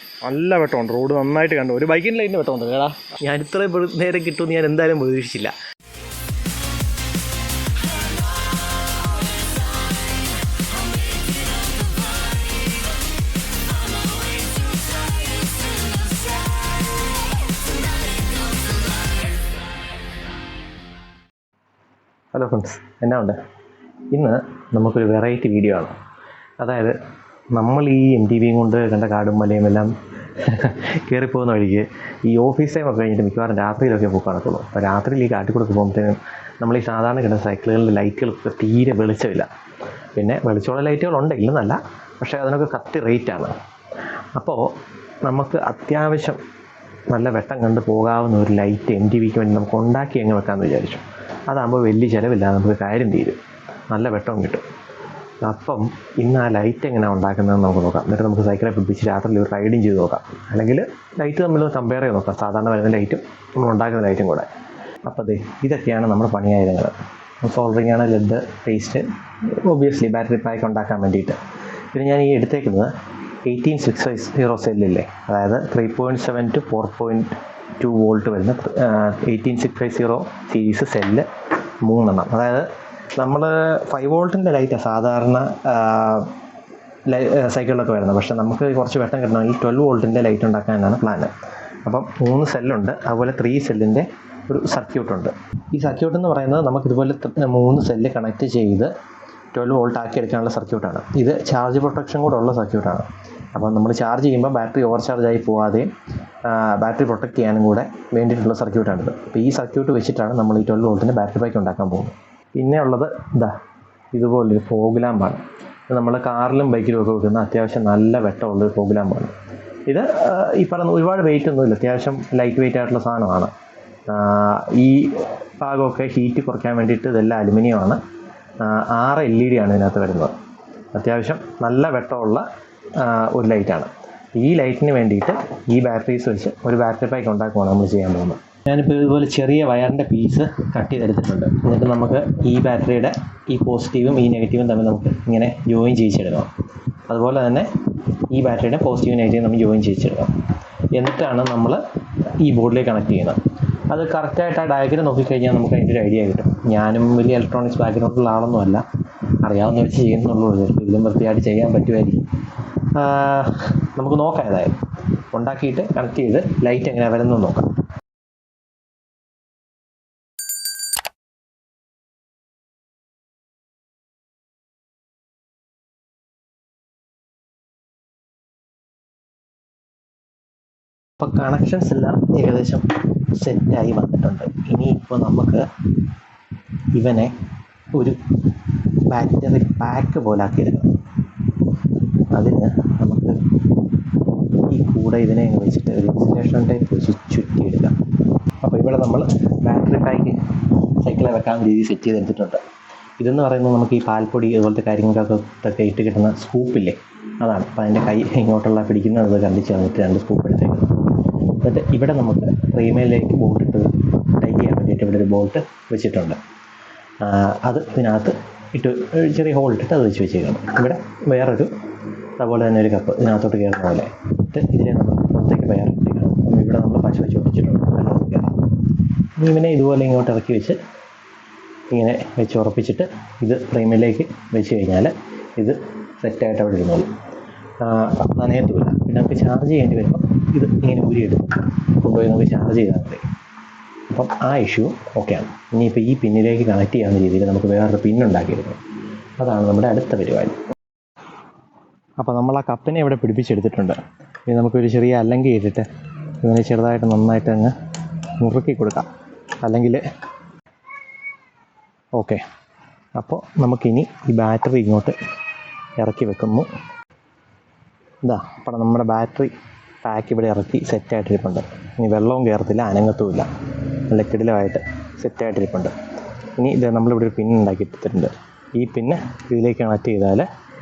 നല്ല വെട്ടമുണ്ട്, റോഡ് നന്നായിട്ട് കണ്ടു. ഒരു ബൈക്കിൻ്റെ ലൈറ്റിന് വെട്ടമുണ്ട് കേടാ. ഞാൻ ഇത്രയും നേരം കിട്ടുമെന്ന് ഞാൻ എന്തായാലും പ്രതീക്ഷിച്ചില്ല. ഹലോ ഫ്രണ്ട്സ്, എന്നാ ഉണ്ട്? ഇന്ന് നമുക്കൊരു വെറൈറ്റി വീഡിയോ ആണ്. അതായത് നമ്മൾ ഈ MTVയും കൊണ്ട് കണ്ട കാടും മലയും എല്ലാം കയറിപ്പോകുന്ന വഴിക്ക് ഈ ഓഫീസ് ടൈമൊക്കെ കഴിഞ്ഞിട്ട് മിക്കവാറും രാത്രിയിലൊക്കെ പോക്ക് നടക്കുള്ളൂ. അപ്പോൾ രാത്രിയിൽ ഈ കാട്ടിൽ കൂടെ പോകുമ്പോഴത്തേനും നമ്മൾ ഈ സാധാരണ കിട്ടുന്ന സൈക്കിളുകളുടെ ലൈറ്റുകൾക്ക് തീരെ വെളിച്ചമില്ല. പിന്നെ വെളിച്ചമുള്ള ലൈറ്റുകളുണ്ട്, ഇല്ലെന്നല്ല, പക്ഷേ അതിനൊക്കെ കത്തി റേറ്റാണ്. അപ്പോൾ നമുക്ക് അത്യാവശ്യം നല്ല വെട്ടം കണ്ട് പോകാവുന്ന ഒരു ലൈറ്റ് MTVക്ക് വേണ്ടി നമുക്ക് ഉണ്ടാക്കി അങ്ങ് വെക്കാമെന്ന് വിചാരിച്ചു. അതാകുമ്പോൾ വലിയ ചിലവില്ലാതെ നമുക്ക് കാര്യം തീരും, നല്ല വെട്ടവും കിട്ടും. അപ്പം ഇന്ന് ആ ലൈറ്റ് എങ്ങനെയാണ് ഉണ്ടാക്കുന്നതെന്ന് നമുക്ക് നോക്കാം. എന്നിട്ട് നമുക്ക് സൈക്കിളെ പിടിപ്പിച്ച് രാത്രിയിൽ ഒരു റൈഡിങ് ചെയ്ത് നോക്കാം. അല്ലെങ്കിൽ ലൈറ്റ് തമ്മിൽ കമ്പയർ ചെയ്ത് നോക്കാം, സാധാരണ വരുന്ന ലൈറ്റും നമ്മൾ ഉണ്ടാക്കുന്ന ലൈറ്റും കൂടെ. അപ്പോൾ അതെ, ഇതൊക്കെയാണ് നമ്മുടെ പണിയായുധങ്ങൾ. സോൾഡറിങ് ആണ്, lead, paste, obviously battery pack ഉണ്ടാക്കാൻ വേണ്ടിയിട്ട്. പിന്നെ ഞാൻ ഈ എടുത്തേക്കുന്നത് 18650 സെല്ലില്ലേ, അതായത് 3.7 to 4.2 വോൾട്ട് വരുന്ന 18650 സീരീസ് സെല്ല് 3 അതായത് നമ്മൾ 5 വോൾട്ടിൻ്റെ ലൈറ്റാണ് സാധാരണ സൈക്കിളിലൊക്കെ വരുന്നത്. പക്ഷേ നമുക്ക് കുറച്ച് വെട്ടം കിട്ടണമെങ്കിൽ 12 വോൾട്ടിൻ്റെ ലൈറ്റ് ഉണ്ടാക്കാനാണ് പ്ലാന്. അപ്പം 3 സെല്ലുണ്ട്, അതുപോലെ 3 സെല്ലിൻ്റെ ഒരു സർക്യൂട്ടുണ്ട്. ഈ സർക്യൂട്ട് എന്ന് പറയുന്നത് നമുക്കിതുപോലെ 3 സെല്ല് കണക്ട് ചെയ്ത് 12 വോൾട്ട് ആക്കി എടുക്കാനുള്ള സർക്യൂട്ടാണ്. ഇത് ചാർജ് പ്രൊട്ടക്ഷൻ കൂടെ ഉള്ള സർക്യൂട്ടാണ്. അപ്പം നമ്മൾ ചാർജ് ചെയ്യുമ്പോൾ ബാറ്ററി ഓവർ ചാർജ് ആയി പോവാതെയും ബാറ്ററി പ്രൊട്ടക്റ്റ് ചെയ്യാനും കൂടെ വേണ്ടിയിട്ടുള്ള സർക്യൂട്ടാണിത്. അപ്പോൾ ഈ സർക്യൂട്ട് വെച്ചിട്ടാണ് നമ്മൾ ഈ 12 വോൾട്ടിൻ്റെ ബാറ്ററി പാക്ക് ഉണ്ടാക്കാൻ പോകുന്നത്. പിന്നെ ഉള്ളത് ഇതുപോലൊരു ഫോഗ് ലാമ്പാണ്. ഇത് നമ്മൾ കാറിലും ബൈക്കിലും ഒക്കെ വെക്കുന്ന അത്യാവശ്യം നല്ല വെട്ടമുള്ളൊരു ഫോഗ് ലാമ്പാണ്. ഇത് ഈ പറയുന്ന ഒരുപാട് വെയിറ്റ് ഒന്നുമില്ല, അത്യാവശ്യം ലൈറ്റ് വെയിറ്റ് ആയിട്ടുള്ള സാധനമാണ്. ഈ ഭാഗമൊക്കെ ഹീറ്റ് കുറയ്ക്കാൻ വേണ്ടിയിട്ട് ഇതെല്ലാം അലുമിനിയമാണ്. 6 LED ആണ് ഇതിനകത്ത് വരുന്നത്. അത്യാവശ്യം നല്ല വെട്ടമുള്ള ഒരു ലൈറ്റാണ്. ഈ ലൈറ്റിന് വേണ്ടിയിട്ട് ഈ ബാറ്ററീസ് വെച്ച് ഒരു ബാറ്ററി പാക്ക് ഉണ്ടാക്കുകയാണ് നമ്മൾ ചെയ്യാൻ പോകുന്നത്. ഞാനിപ്പോൾ ഇതുപോലെ ചെറിയ വയറിൻ്റെ പീസ് കട്ട് ചെയ്തെടുത്തിട്ടുണ്ട്. എന്നിട്ട് നമുക്ക് ഈ ബാറ്ററിയുടെ ഈ പോസിറ്റീവും ഈ നെഗറ്റീവും തമ്മിൽ നമുക്ക് ഇങ്ങനെ ജോയിൻ ചെയ്യിച്ചെടുക്കണം. അതുപോലെ തന്നെ ഈ ബാറ്ററിയുടെ പോസിറ്റീവും നെഗറ്റീവും നമ്മൾ ജോയിൻ ചെയ്യിച്ചെടുക്കണം. എന്നിട്ടാണ് നമ്മൾ ഈ ബോർഡിലേക്ക് കണക്ട് ചെയ്യുന്നത്. അത് കറക്റ്റായിട്ട് ആ ഡയഗ്രം നോക്കിക്കഴിഞ്ഞാൽ നമുക്ക് അതിൻ്റെ ഒരു ഐഡിയ കിട്ടും. ഞാനും വലിയ ഇലക്ട്രോണിക്സ് ബാക്ക്ഗ്രൗണ്ടിലുള്ള ആളൊന്നുമല്ല, അറിയാവുന്ന വെച്ച് ചെയ്യുന്നുള്ളൂ. ഇതിലും വൃത്തിയായിട്ട് ചെയ്യാൻ പറ്റുമായിരിക്കും. നമുക്ക് നോക്കാം, ഏതായാലും ഉണ്ടാക്കിയിട്ട് കണക്ട് ചെയ്ത് ലൈറ്റ് എങ്ങനെയാണ് വരുന്നത് നോക്കാം. അപ്പോൾ കണക്ഷൻസ് എല്ലാം ഏകദേശം സെറ്റായി വന്നിട്ടുണ്ട്. ഇനിയിപ്പോൾ നമുക്ക് ഇവനെ ഒരു ബാറ്ററി പാക്ക് പോലെ ആക്കിയെടുക്കണം. അതിന് നമുക്ക് ഈ കൂടെ ഇതിനെ വെച്ചിട്ട് ഒരു ഇൻസുലേഷൻ ടൈപ്പ് വെച്ച് ചുറ്റിയെടുക്കാം. അപ്പോൾ ഇവിടെ നമ്മൾ ബാറ്ററി പാക്ക് സൈക്കിളെ വെക്കാൻ രീതി സെറ്റ് ചെയ്തെടുത്തിട്ടുണ്ട്. ഇതെന്ന് പറയുന്നത് നമുക്ക് ഈ പാൽപ്പൊടി അതുപോലത്തെ കാര്യങ്ങൾക്കൊക്കെ ഇട്ട് കിട്ടുന്ന സ്കൂപ്പില്ലേ, അതാണ്. അപ്പോൾ അതിൻ്റെ കൈ ഇങ്ങോട്ടുള്ള പിടിക്കുന്നത് കണ്ടിച്ച് വന്നിട്ട് 2 സ്കൂപ്പ് എടുത്തേക്കുന്നത്. എന്നിട്ട് ഇവിടെ നമുക്ക് ഫ്രെയിമിലേക്ക് ബോൾട്ട് ഇട്ട് ടൈ ചെയ്യാൻ വേണ്ടിയിട്ട് ഇവിടെ ഒരു ബോൾട്ട് വെച്ചിട്ടുണ്ട്. അത് ഇതിനകത്ത് ഇട്ട് ചെറിയ ഹോൾ ഇട്ടിട്ട് അത് വെച്ച് വെച്ചേക്കണം. ഇവിടെ വേറൊരു അതുപോലെ തന്നെ ഒരു കപ്പ് ഇതിനകത്തോട്ട് കയറുന്ന പോലെ എന്നിട്ട് ഇതിനെ നമ്മൾ പുറത്തേക്ക് വേർത്തേക്കണം. ഇവിടെ നമ്മൾ പശ വെച്ച് ഒട്ടിച്ചിട്ടുണ്ട്, വെള്ളം കയറാം. ഇവനെ ഇതുപോലെ ഇങ്ങോട്ട് ഇറക്കി വെച്ച് ഇങ്ങനെ വെച്ച് ഉറപ്പിച്ചിട്ട് ഇത് ഫ്രെയിമിലേക്ക് വെച്ച് കഴിഞ്ഞാൽ ഇത് സെറ്റായിട്ട് അവിടെ ഇരുന്നോളൂ, നനയത്തുമില്ല. പിന്നെ നമുക്ക് ചാർജ് ചെയ്യേണ്ടി വരുമ്പോൾ ഇത് ഇങ്ങനെ ഊരിയെടുക്കും, കൊണ്ടുപോയി നമുക്ക് ചാർജ് ചെയ്താൽ മതി. അപ്പം ആ ഇഷ്യൂ ഓക്കെയാണ്. ഇനിയിപ്പോൾ ഈ പിന്നിലേക്ക് കണക്ട് ചെയ്യാവുന്ന രീതിയിൽ നമുക്ക് വേറൊരു പിന്നുണ്ടാക്കിയെടുക്കണം. അതാണ് നമ്മുടെ അടുത്ത പരിപാടി. അപ്പോൾ നമ്മൾ ആ കപ്പിനെ ഇവിടെ പിടിപ്പിച്ചെടുത്തിട്ടുണ്ട്. ഇനി നമുക്കൊരു ചെറിയ അല്ലങ്കി ഇട്ടിട്ട് ഇതിനെ ചെറുതായിട്ട് നന്നായിട്ട് അങ്ങ് മുറുക്കി കൊടുക്കാം. അല്ലെങ്കിൽ ഓക്കെ. അപ്പോൾ നമുക്കിനി ഈ ബാറ്ററി ഇങ്ങോട്ട് ഇറക്കി വെക്കുന്നു. അപ്പോൾ നമ്മുടെ ബാറ്ററി പാക്ക് ഇവിടെ ഇറക്കി സെറ്റായിട്ടിരിപ്പുണ്ട്. ഇനി വെള്ളവും കയറത്തില്ല, അനങ്ങത്തുമില്ല, നല്ല കിടിലമായിട്ട് സെറ്റായിട്ടിരിപ്പുണ്ട്. ഇനി ഇത് നമ്മളിവിടെ ഒരു പിൻ ഉണ്ടാക്കിയിട്ടിട്ടുണ്ട്. ഈ പിന്ന് ഇതിലേക്ക് കണക്ട് ചെയ്താൽ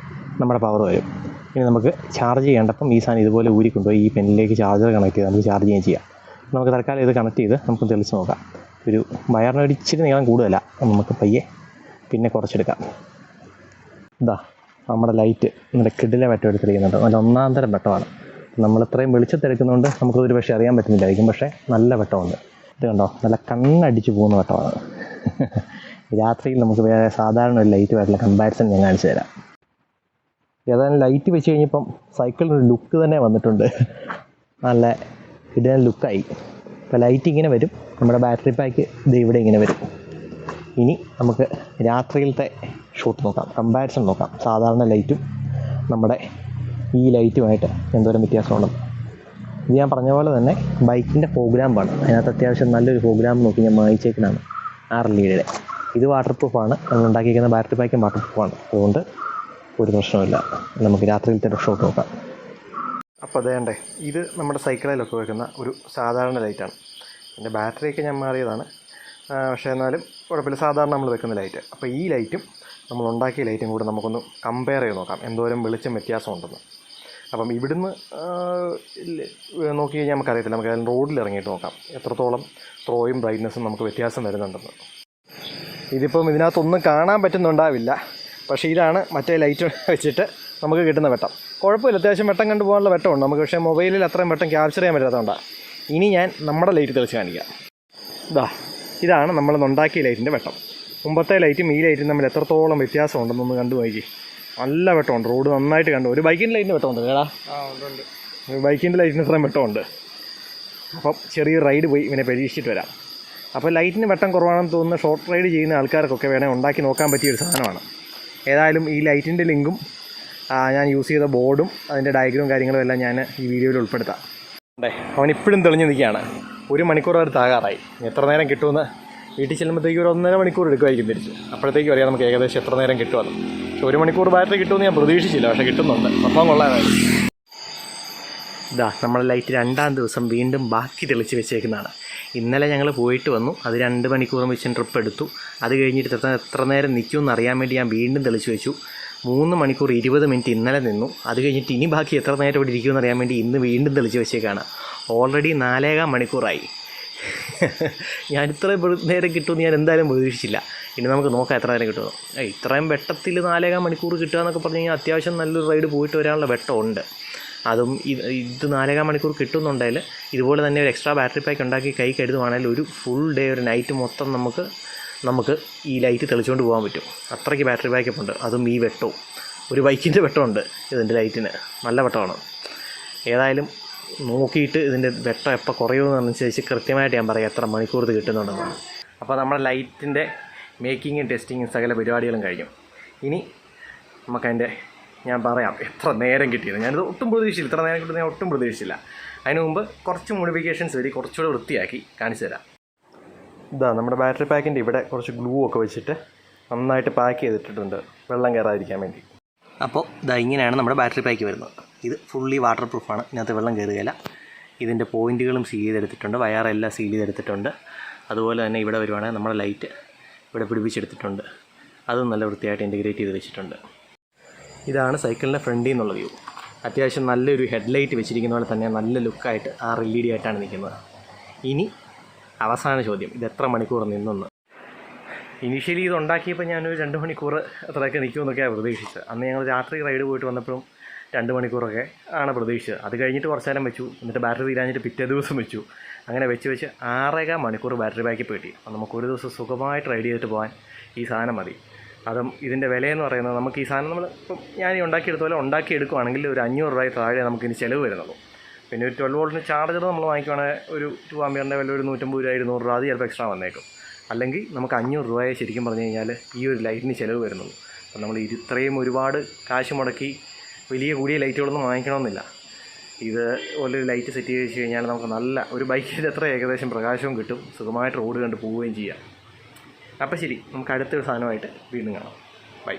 നമ്മുടെ പവർ വരും. ഇനി നമുക്ക് ചാർജ് ചെയ്യേണ്ടപ്പം ഈ സാധനം ഇതുപോലെ ഊരിക്കൊണ്ടുപോയി ഈ പെന്നിലേക്ക് ചാർജർ കണക്ട് ചെയ്ത് നമുക്ക് ചാർജ് ചെയ്യാം. നമുക്ക് തൽക്കാലം ഇത് കണക്ട് ചെയ്ത് നമുക്ക് തെളിച്ച് നോക്കാം. ഒരു വയറിന് ഇച്ചിരി നീളം കൂടുതലല്ല, നമുക്ക് പയ്യെ പിന്നെ കുറച്ചെടുക്കാം. നമ്മുടെ ലൈറ്റ് നമ്മുടെ കിടിലം വെട്ടം എടുത്തിരിക്കുന്നുണ്ട്. നല്ല ഒന്നാം തരം വെട്ടമാണ്. നമ്മൾ ഇത്രയും വെളിച്ചത്തെടുക്കുന്നതുകൊണ്ട് നമുക്കൊരു പക്ഷേ അറിയാൻ പറ്റുന്നില്ലായിരിക്കും, പക്ഷേ നല്ല വെട്ടമുണ്ട്. ഇത് കണ്ടോ, നല്ല കണ്ണടിച്ച് പോകുന്ന വെട്ടമാണ്. രാത്രിയിൽ നമുക്ക് വേറെ സാധാരണ ഒരു ലൈറ്റ് ആയിട്ടുള്ള കമ്പാരിസൺ ഞാൻ കാണിച്ചു തരാം. ഏതായാലും ലൈറ്റ് വെച്ച് കഴിഞ്ഞപ്പം സൈക്കിളിനൊരു ലുക്ക് തന്നെ വന്നിട്ടുണ്ട്. നല്ല ഇടയിൽ ലുക്കായി. ഇപ്പോൾ ലൈറ്റ് ഇങ്ങനെ വരും, നമ്മുടെ ബാറ്ററി പാക്ക് ഇത് ഇവിടെ ഇങ്ങനെ വരും. ഇനി നമുക്ക് രാത്രിയിലത്തെ ഷൂട്ട് നോക്കാം, കമ്പാരിസൺ നോക്കാം. സാധാരണ ലൈറ്റും നമ്മുടെ ഈ ലൈറ്റുമായിട്ട് എന്തോരം വ്യത്യാസമുണ്ടെന്ന്. ഇത് ഞാൻ പറഞ്ഞ പോലെ തന്നെ ബൈക്കിൻ്റെ പ്രോഗ്രാമാണ്. അതിനകത്ത് അത്യാവശ്യം നല്ലൊരു പ്രോഗ്രാം നോക്കി ഞാൻ വാങ്ങിച്ചേക്കുന്നതാണ് RLED. ഇത് വാട്ടർ പ്രൂഫാണ്. നമ്മൾ ഉണ്ടാക്കിയിരിക്കുന്ന ബാറ്ററി പാക്കും വാട്ടർ പ്രൂഫാണ്. അതുകൊണ്ട് ഒരു പ്രശ്നമില്ല. നമുക്ക് രാത്രിയിലത്തെ ഒരു ഷോട്ട് നോക്കാം. അപ്പോൾ അതേണ്ടേ, ഇത് നമ്മുടെ സൈക്കിളിലൊക്കെ വെക്കുന്ന ഒരു സാധാരണ ലൈറ്റാണ്. എൻ്റെ ബാറ്ററിയൊക്കെ ഞാൻ മാറിയതാണ്, പക്ഷേ എന്നാലും കുഴപ്പമില്ല, സാധാരണ നമ്മൾ വെക്കുന്ന ലൈറ്റ്. അപ്പോൾ ഈ ലൈറ്റും നമ്മൾ ഉണ്ടാക്കിയ ലൈറ്റും കൂടെ നമുക്കൊന്ന് കമ്പയർ ചെയ്ത് നോക്കാം എന്തോരം വെളിച്ചം വ്യത്യാസം ഉണ്ടെന്ന്. അപ്പം ഇവിടുന്ന് നോക്കി കഴിഞ്ഞാൽ നമുക്കറിയത്തില്ല, നമുക്ക് അതിൽ റോഡിൽ ഇറങ്ങിയിട്ട് നോക്കാം എത്രത്തോളം ത്രോയും ബ്രൈറ്റ്നസ്സും നമുക്ക് വ്യത്യാസം വരുന്നുണ്ടെന്ന്. ഇതിപ്പം ഇതിനകത്തൊന്നും കാണാൻ പറ്റുന്നുണ്ടാവില്ല, പക്ഷേ ഇതാണ് മറ്റേ ലൈറ്റ് വെച്ചിട്ട് നമുക്ക് കിട്ടുന്ന വെട്ടം. കുഴപ്പമില്ല, അത്യാവശ്യം വെട്ടം കണ്ടു പോകാനുള്ള വെട്ടമുണ്ട് നമുക്ക്. പക്ഷേ മൊബൈലിൽ അത്രയും വെട്ടം ക്യാപ്ചർ ചെയ്യാൻ പറ്റാത്തതുകൊണ്ടാണ്. ഇനി ഞാൻ നമ്മുടെ ലൈറ്റ് തെളിച്ച് കാണിക്കാം. ഇതാണ് നമ്മൾ ഉണ്ടാക്കിയ ലൈറ്റിൻ്റെ വെട്ടം. മുമ്പത്തെ ലൈറ്റും ഈ ലൈറ്റും തമ്മിൽ എത്രത്തോളം വ്യത്യാസം ഉണ്ടെന്നൊന്ന് കണ്ടു നോക്കി. നല്ല വെട്ടമുണ്ട്, റോഡ് നന്നായിട്ട് കണ്ടു. ഒരു ബൈക്കിൻ്റെ ലൈറ്റിന് വെട്ടമുണ്ട് കേടാ, ഉണ്ട്. ബൈക്കിൻ്റെ ലൈറ്റിന് ഇത്രയും വെട്ടമുണ്ട്. അപ്പം ചെറിയൊരു റൈഡ് പോയി ഇവനെ പരീക്ഷിച്ചിട്ട് വരാം. അപ്പോൾ ലൈറ്റിന് വെട്ടം കുറവാണെന്ന് തോന്നുന്ന ഷോർട്ട് റൈഡ് ചെയ്യുന്ന ആൾക്കാർക്കൊക്കെ വേണേൽ ഉണ്ടാക്കി നോക്കാൻ പറ്റിയൊരു സാധനമാണ്. ഏതായാലും ഈ ലൈറ്റിൻ്റെ ലിങ്കും ഞാൻ യൂസ് ചെയ്ത ബോർഡും അതിൻ്റെ ഡയഗ്രവും കാര്യങ്ങളും എല്ലാം ഞാൻ ഈ വീഡിയോയിൽ ഉൾപ്പെടുത്താം. അവൻ ഇപ്പോഴും തെളിഞ്ഞ് നിൽക്കുകയാണ്. 1 മണിക്കൂർ അടുത്ത് ആകാറായി. എത്ര നേരം കിട്ടുമെന്ന് വീട്ടിൽ ചെല്ലുമ്പോഴത്തേക്ക് ഒരു 1.5 മണിക്കൂർ എടുക്കുമായിരിക്കും തിരിച്ച്. അപ്പോഴത്തേക്കും അറിയാം നമുക്ക് ഏകദേശം എത്ര നേരം കിട്ടുമെന്ന്. പക്ഷേ 1 മണിക്കൂർ ബാറ്ററി കിട്ടുമെന്ന് ഞാൻ പ്രതീക്ഷിച്ചില്ല, പക്ഷേ കിട്ടുന്നുണ്ട്. അപ്പം കൊള്ളാമായിരുന്നു. നമ്മുടെ ലൈറ്റ് 2ാം ദിവസം വീണ്ടും ബാക്കി തെളിച്ച് വെച്ചേക്കുന്നതാണ്. ഇന്നലെ ഞങ്ങൾ പോയിട്ട് വന്നു, അത് 2 മണിക്കൂറും വെച്ച് ട്രിപ്പ് എടുത്തു. അത് കഴിഞ്ഞിട്ട് എത്ര നേരം നിൽക്കുമെന്ന് അറിയാൻ വേണ്ടി ഞാൻ വീണ്ടും തെളിച്ച് വെച്ചു. 3 മണിക്കൂർ 20 മിനിറ്റ് ഇന്നലെ നിന്നു. അത് കഴിഞ്ഞിട്ട് ഇനി ബാക്കി എത്ര നേരം ഇവിടെ ഇരിക്കുമെന്ന് അറിയാൻ വേണ്ടി ഇന്ന് വീണ്ടും തെളിച്ച് വെച്ചേക്കാണ്. ഓൾറെഡി 4.25 മണിക്കൂറായി. ഞാൻ ഇത്രയും നേരം കിട്ടുമെന്ന് ഞാൻ എന്തായാലും പ്രതീക്ഷിച്ചില്ല. ഇനി നമുക്ക് നോക്കാം എത്ര നേരം കിട്ടുമോ. ഇത്രയും വെട്ടത്തിൽ 4.25 മണിക്കൂർ കിട്ടുക എന്നൊക്കെ പറഞ്ഞു കഴിഞ്ഞാൽ അത്യാവശ്യം നല്ലൊരു റൈഡ് പോയിട്ട് വരാനുള്ള വെട്ടമുണ്ട്. അതും ഇത് 4.25 മണിക്കൂർ കിട്ടുന്നുണ്ടെങ്കിൽ ഇതുപോലെ തന്നെ ഒരു എക്സ്ട്രാ ബാറ്ററി പാക്ക് ഉണ്ടാക്കി കൈ കരുതുവാണെങ്കിൽ ഒരു ഫുൾ ഡേ, ഒരു നൈറ്റ് മൊത്തം നമുക്ക് ഈ ലൈറ്റ് തെളിച്ചുകൊണ്ട് പോകാൻ പറ്റും. അത്രയ്ക്ക് ബാറ്ററി ബാക്കപ്പ് ഉണ്ട്. അതും ഈ വെട്ടവും, ഒരു ബൈക്കിൻ്റെ വെട്ടമുണ്ട് ഇതിൻ്റെ ലൈറ്റിന്, നല്ല വെട്ടമാണ്. ഏതായാലും നോക്കിയിട്ട് ഇതിൻ്റെ വെട്ടം എപ്പോൾ കുറയുമെന്നനുസരിച്ച് കൃത്യമായിട്ട് ഞാൻ പറയാം എത്ര മണിക്കൂർ ഇത് കിട്ടുന്നുണ്ടെന്ന്. അപ്പോൾ നമ്മുടെ ലൈറ്റിൻ്റെ മേക്കിങ്ങും ടെസ്റ്റിങ്ങും സകല പരിപാടികളും കഴിഞ്ഞു. ഇനി നമുക്കതിൻ്റെ ഞാൻ പറയാം എത്ര നേരം കിട്ടിയത്. ഞാനിത് ഒട്ടും പ്രതീക്ഷിച്ചില്ല, ഇത്ര നേരം കിട്ടുന്നത് ഞാൻ ഒട്ടും പ്രതീക്ഷിച്ചില്ല. അതിന് മുമ്പ് കുറച്ച് മോഡിഫിക്കേഷൻസ് വരി കുറച്ചുകൂടെ വൃത്തിയാക്കി കാണിച്ചു തരാം. നമ്മുടെ ബാറ്ററി പാക്കിൻ്റെ ഇവിടെ കുറച്ച് ഗ്ലൂ ഒക്കെ വെച്ചിട്ട് നന്നായിട്ട് പാക്ക് ചെയ്തിട്ടിട്ടുണ്ട് വെള്ളം കയറാതിരിക്കാൻ വേണ്ടി. അപ്പോൾ ഇങ്ങനെയാണ് നമ്മുടെ ബാറ്ററി പാക്ക് വരുന്നത്. ഇത് ഫുള്ളി വാട്ടർ പ്രൂഫാണ്, ഇതിനകത്ത് വെള്ളം കയറുകയില്ല. ഇതിൻ്റെ പോയിൻറ്റുകളും സീൽ ചെയ്തെടുത്തിട്ടുണ്ട്, വയറെല്ലാം സീൽ ചെയ്തെടുത്തിട്ടുണ്ട്. അതുപോലെ തന്നെ ഇവിടെ വരുവാണെങ്കിൽ നമ്മുടെ ലൈറ്റ് ഇവിടെ പിടിപ്പിച്ചെടുത്തിട്ടുണ്ട്, അതും നല്ല വൃത്തിയായിട്ട് ഇൻറ്റഗ്രേറ്റ് ചെയ്ത് വെച്ചിട്ടുണ്ട്. ഇതാണ് സൈക്കിളിൻ്റെ ഫ്രണ്ടിൽ നിന്നുള്ള വ്യൂ. അത്യാവശ്യം നല്ലൊരു ഹെഡ്ലൈറ്റ് വെച്ചിരിക്കുന്ന പോലെ തന്നെ നല്ല ലുക്കായിട്ട് RLED ആയിട്ടാണ് നിൽക്കുന്നത്. ഇനി അവസാന ചോദ്യം, ഇത് എത്ര മണിക്കൂർ നിന്നെന്ന്. ഇനീഷ്യലി ഇത് ഉണ്ടാക്കിയപ്പോൾ ഞാനൊരു 2 മണിക്കൂർ അത്രയൊക്കെ നിൽക്കുമെന്നൊക്കെയാണ് പ്രതീക്ഷിച്ചത്. അന്ന് ഞങ്ങൾ രാത്രി റൈഡ് പോയിട്ട് വന്നപ്പോഴും 2 മണിക്കൂറൊക്കെ ആണ് പ്രതീക്ഷിച്ചത്. അത് കഴിഞ്ഞിട്ട് കുറച്ച് നേരം വെച്ചു, എന്നിട്ട് ബാറ്ററി തീരാഞ്ഞിട്ട് പിറ്റേ ദിവസം വെച്ചു. അങ്ങനെ വെച്ച് 6.25 മണിക്കൂർ ബാറ്ററി ബാക്കപ്പ് കിട്ടി. അപ്പോൾ നമുക്കൊരു ദിവസം സുഖമായിട്ട് റൈഡ് ചെയ്തിട്ട് പോകാൻ ഈ സാധനം മതി. അതും ഇതിൻ്റെ വിലയെന്ന് പറയുന്നത്, നമുക്ക് ഈ സാധനം ഇപ്പം ഞാൻ ഈ ഉണ്ടാക്കിയെടുത്ത പോലെ ഉണ്ടാക്കിയെടുക്കുകയാണെങ്കിൽ ഒരു 500 രൂപ താഴെ നമുക്കിനി ചിലവ് വരുന്നുള്ളൂ. പിന്നെ ഒരു 12 വോൾട്ടിന് ചാർജർ നമ്മൾ വാങ്ങിക്കുവാണെങ്കിൽ ഒരു 2 ആമ്പിയറിൻ്റെ വില ഒരു 150 രൂപ 200 രൂപ അത് ചിലപ്പോൾ എക്സ്ട്രാ വന്നേക്കും. അല്ലെങ്കിൽ നമുക്ക് 500 രൂപയെ ശരിക്കും പറഞ്ഞു കഴിഞ്ഞാൽ ഈ ഒരു ലൈറ്റിന് ചിലവ് വരുന്നുള്ളൂ. അപ്പം നമ്മൾ ഇത്രയും ഒരുപാട് കാശ് മുടക്കി വലിയ കൂടിയ ലൈറ്റുകളൊന്നും വാങ്ങിക്കണമെന്നില്ല. ഇത് പോലൊരു ലൈറ്റ് സെറ്റ് ചെയ്ത് വെച്ച് കഴിഞ്ഞാൽ നമുക്ക് നല്ല ഒരു ബൈക്കിൻ്റെ അത്ര ഏകദേശം പ്രകാശവും കിട്ടും, സുഖമായിട്ട് റോഡ് കണ്ട് പോവുകയും ചെയ്യാം. അപ്പോൾ ശരി, നമുക്ക് അടുത്തൊരു സാധനമായിട്ട് വീണ്ടും കാണാം. ബൈ.